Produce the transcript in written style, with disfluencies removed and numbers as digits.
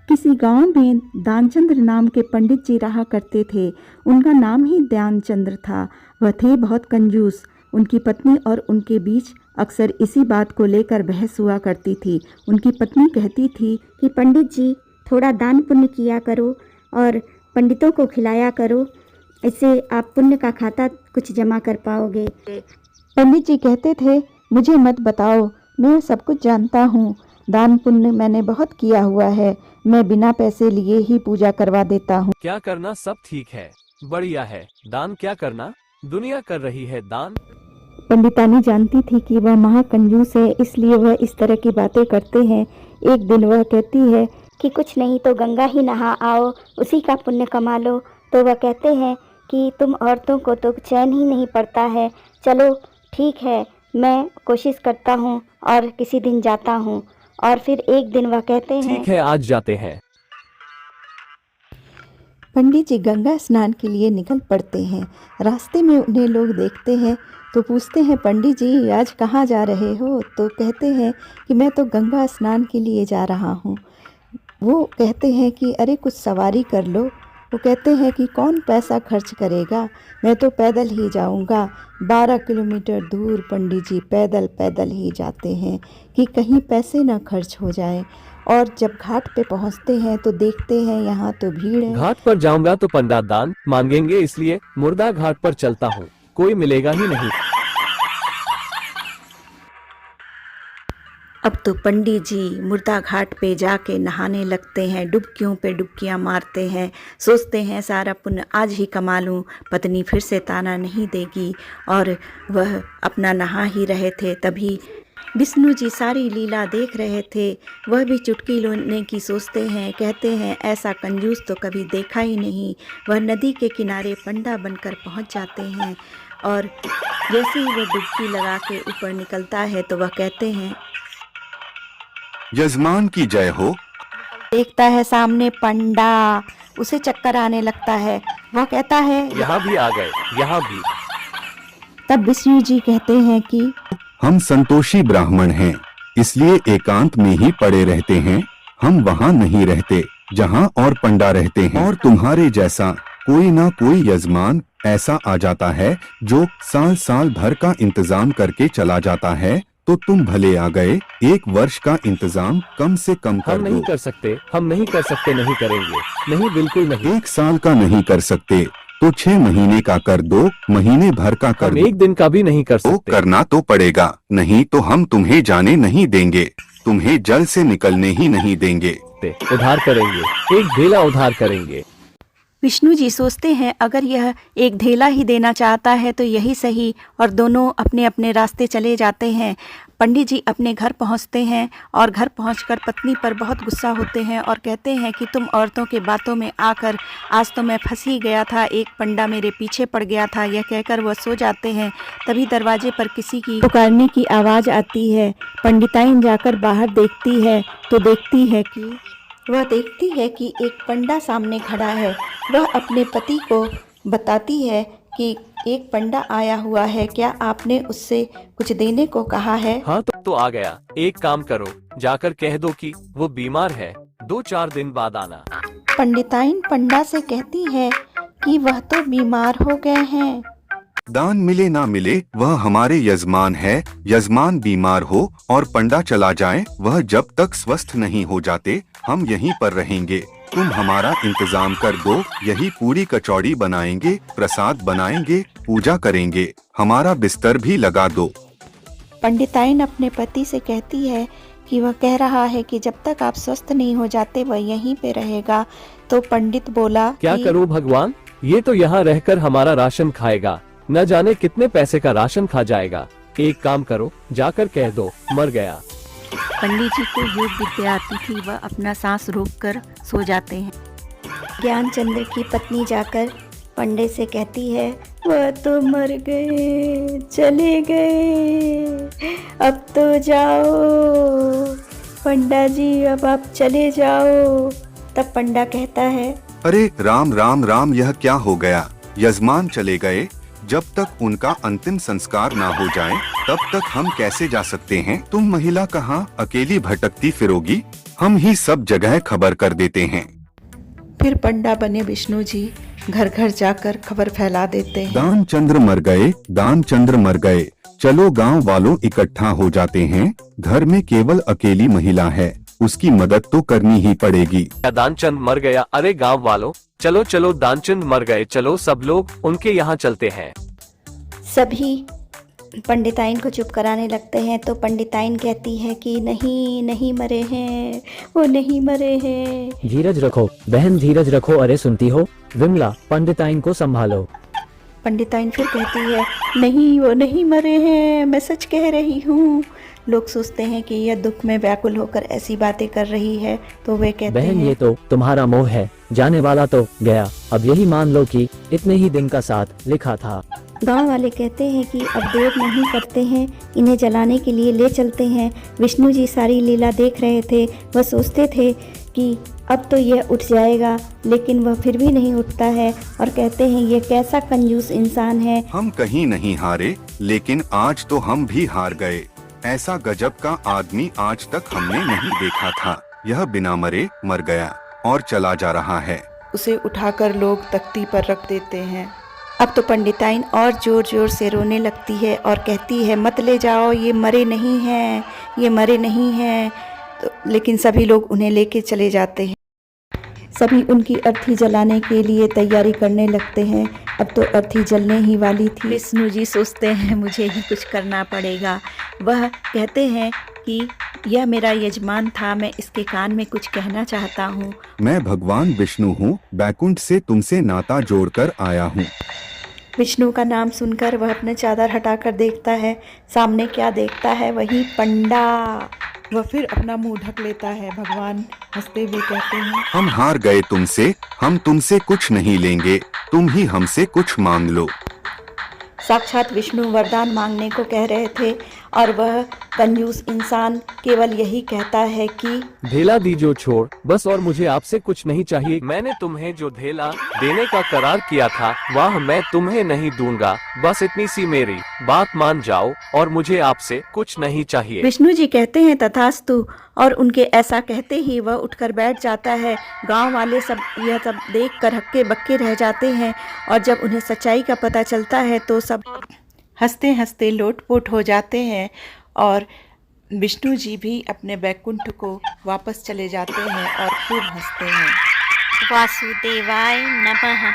किसी गांव में दानचंद्र नाम के पंडित जी रहा करते थे। उनका नाम ही ध्यानचंद्र था। वह थे बहुत कंजूस। उनकी पत्नी और उनके बीच अक्सर इसी बात को लेकर बहस हुआ करती थी। उनकी पत्नी कहती थी कि पंडित जी थोड़ा दान पुण्य किया करो और पंडितों को खिलाया करो, इससे आप पुण्य का खाता कुछ जमा कर पाओगे। पंडित जी कहते थे, मुझे मत बताओ, मैं सब कुछ जानता हूँ। दान पुण्य मैंने बहुत किया हुआ है। मैं बिना पैसे लिए ही पूजा करवा देता हूँ। क्या करना सब ठीक है, बढ़िया है। दान क्या करना, दुनिया कर रही है दान। पंडितानी जानती थी कि वह महाकंजूस है, इसलिए वह इस तरह की बातें करते हैं। एक दिन वह कहती है कि कुछ नहीं तो गंगा ही नहा आओ, उसी का पुण्य कमा लो। तो वह कहते हैं कि तुम औरतों को तो चैन ही नहीं पड़ता है। चलो ठीक है, मैं कोशिश करता हूँ और किसी दिन जाता हूँ। और फिर एक दिन वह कहते हैं ठीक है, आज जाते हैं। पंडित जी गंगा स्नान के लिए निकल पड़ते हैं। रास्ते में उन्हें लोग देखते हैं तो पूछते हैं, पंडित जी आज कहाँ जा रहे हो? तो कहते हैं कि मैं तो गंगा स्नान के लिए जा रहा हूँ। वो कहते हैं कि अरे कुछ सवारी कर लो। वो कहते हैं कि कौन पैसा खर्च करेगा, मैं तो पैदल ही जाऊंगा। 12 किलोमीटर दूर पंडित जी पैदल पैदल ही जाते हैं कि कहीं पैसे ना खर्च हो जाएं। और जब घाट पे पहुंचते हैं तो देखते हैं यहाँ तो भीड़ है। घाट पर जाऊंगा तो पंडित दान मांगेंगे, इसलिए मुर्दा घाट पर चलता हूँ, कोई मिलेगा ही नहीं। अब तो पंडित जी मुर्दा घाट पे जाके नहाने लगते हैं, डुबकियों पे डुबकियां मारते हैं। सोचते हैं सारा पुण्य आज ही कमा लूं, पत्नी फिर से ताना नहीं देगी। और वह अपना नहा ही रहे थे, तभी विष्णु जी सारी लीला देख रहे थे। वह भी चुटकी लेने की सोचते हैं। कहते हैं ऐसा कंजूस तो कभी देखा ही नहीं। वह नदी के किनारे पंडा बनकर पहुंच जाते हैं और जैसे ही वह डुबकी लगा के ऊपर निकलता है तो वह कहते हैं, यजमान की जय हो। देखता है सामने पंडा, उसे चक्कर आने लगता है। वह कहता है यहाँ भी आ गए, यहाँ भी। तब विष्णु जी कहते हैं कि हम संतोषी ब्राह्मण हैं, इसलिए एकांत में ही पड़े रहते हैं। हम वहाँ नहीं रहते जहाँ और पंडा रहते हैं। और तुम्हारे जैसा कोई ना कोई यजमान ऐसा आ जाता है जो साल साल भर का इंतजाम करके चला जाता है। तो तुम भले आ गए, 1 वर्ष का इंतजाम कम से कम कर हम नहीं दो। कर सकते, हम नहीं कर सकते, नहीं करेंगे, नहीं, बिल्कुल नहीं। 1 साल का नहीं कर सकते तो 6 महीने का कर दो, महीने भर का कर हम दो। 1 दिन का भी नहीं कर तो सकते। करना तो पड़ेगा, नहीं तो हम तुम्हें जाने नहीं देंगे, तुम्हें जल से निकलने ही नहीं देंगे। उधार करेंगे, एक ढेला उधार करेंगे। विष्णु जी सोचते हैं अगर यह एक ढेला ही देना चाहता है तो यही सही। और दोनों अपने अपने रास्ते चले जाते हैं। पंडित जी अपने घर पहुंचते हैं और घर पहुंचकर पत्नी पर बहुत गुस्सा होते हैं और कहते हैं कि तुम औरतों के बातों में आकर आज तो मैं फंस ही गया था, एक पंडा मेरे पीछे पड़ गया था। यह कहकर वह सो जाते हैं। तभी दरवाजे पर किसी की पुकारने की आवाज़ आती है। पंडिताइन जाकर बाहर देखती है तो देखती है कि एक पंडा सामने खड़ा है। वह अपने पति को बताती है कि एक पंडा आया हुआ है, क्या आपने उससे कुछ देने को कहा है? हाँ तो आ गया। एक काम करो, जाकर कह दो कि वो बीमार है, 2-4 दिन बाद आना। पंडिताइन पंडा से कहती है कि वह तो बीमार हो गए हैं। दान मिले ना मिले वह हमारे यजमान है। यजमान बीमार हो और पंडा चला जाए, वह जब तक स्वस्थ नहीं हो जाते हम यहीं पर रहेंगे। तुम हमारा इंतजाम कर दो, यही पूरी कचौड़ी बनाएंगे, प्रसाद बनाएंगे, पूजा करेंगे, हमारा बिस्तर भी लगा दो। पंडिताइन अपने पति से कहती है कि वह कह रहा है कि जब तक आप स्वस्थ नहीं हो जाते वह यहीं पे रहेगा। तो पंडित बोला, क्या करूं भगवान, ये तो यहाँ रहकर हमारा राशन खाएगा, न जाने कितने पैसे का राशन खा जाएगा। एक काम करो, जाकर कह दो मर गया। पंडित जी को योग विद्या आती थी, वह अपना सांस रोककर सो जाते हैं। ज्ञानचंद्र की पत्नी जाकर पंडित से कहती है, वह तो मर गए, चले गए, अब तो जाओ पंडा जी, अब आप चले जाओ। तब पंडा कहता है, अरे राम राम राम, यह क्या हो गया? यजमान चले गए, जब तक उनका अंतिम संस्कार ना हो जाए तब तक हम कैसे जा सकते हैं? तुम महिला कहाँ अकेली भटकती फिरोगी? हम ही सब जगह खबर कर देते हैं। फिर पंडा बने विष्णु जी घर घर जाकर खबर फैला देते हैं। दानचंद्र मर गए, दानचंद्र मर गए। चलो गांव वालों इकट्ठा हो जाते हैं। घर में केवल अकेली महिला है, उसकी मदद तो करनी ही पड़ेगी। दानचंद मर गया। अरे गांव वालों, चलो चलो, दानचंद मर गए, चलो सब लोग उनके यहाँ चलते हैं। सभी पंडिताइन को चुप कराने लगते हैं तो पंडिताइन कहती है कि नहीं नहीं मरे हैं, वो नहीं मरे हैं। धीरज रखो बहन, धीरज रखो। अरे सुनती हो विमला, पंडिताइन को संभालो। पंडिताइन फिर कहती है नहीं वो नहीं मरे हैं, मैं सच कह रही हूँ। लोग सोचते हैं कि यह दुख में व्याकुल होकर ऐसी बातें कर रही है तो वे कहते बहन हैं ये तो तुम्हारा मोह है, जाने वाला तो गया, अब यही मान लो कि इतने ही दिन का साथ लिखा था। गांव वाले कहते हैं कि अब देर नहीं करते हैं, इन्हें जलाने के लिए ले चलते हैं। विष्णु जी सारी लीला देख रहे थे। वह सोचते थे कि अब तो यह उठ जाएगा, लेकिन वह फिर भी नहीं उठता है और कहते हैं ये कैसा कंजूस इंसान है। हम कहीं नहीं हारे, लेकिन आज तो हम भी हार गए। ऐसा गजब का आदमी आज तक हमने नहीं देखा था। यह बिना मरे मर गया और चला जा रहा है। उसे उठाकर लोग तख्ती पर रख देते हैं। अब तो पंडिताइन और जोर जोर से रोने लगती है और कहती है मत ले जाओ, ये मरे नहीं हैं, ये मरे नहीं हैं। तो लेकिन सभी लोग उन्हें लेके चले जाते हैं। सभी उनकी अर्थी जलाने के लिए तैयारी करने लगते हैं। अब तो अर्थी जलने ही वाली थी। विष्णु जी सोचते हैं मुझे ही कुछ करना पड़ेगा। वह कहते हैं कि यह मेरा यजमान था, मैं इसके कान में कुछ कहना चाहता हूँ। मैं भगवान विष्णु हूँ, बैकुंठ से तुमसे नाता जोड़कर आया हूँ। विष्णु का नाम सुनकर वह अपने चादर हटाकर देखता है। सामने क्या देखता है? वही पंडा। वह फिर अपना मुंह ढक लेता है। भगवान हंसते हुए कहते हैं हम हार गए तुमसे, हम तुमसे कुछ नहीं लेंगे, तुम ही हमसे कुछ मांग लो। साक्षात विष्णु वरदान मांगने को कह रहे थे और वह कंजूस इंसान केवल यही कहता है कि धेला दीजो छोड़ बस, और मुझे आपसे कुछ नहीं चाहिए। मैंने तुम्हें जो धेला देने का करार किया था वह मैं तुम्हें नहीं दूंगा, बस इतनी सी मेरी बात मान जाओ और मुझे आपसे कुछ नहीं चाहिए। विष्णु जी कहते हैं तथास्तु, और उनके ऐसा कहते ही वह उठकर बैठ जाता है। गांव वाले सब यह सब देखकर हक्के बक्के रह जाते हैं और जब उन्हें सच्चाई का पता चलता है तो सब हंसते हंसते लोटपोट हो जाते हैं और विष्णु जी भी अपने बैकुंठ को वापस चले जाते हैं और खूब हंसते हैं। वासुदेवाय नमः।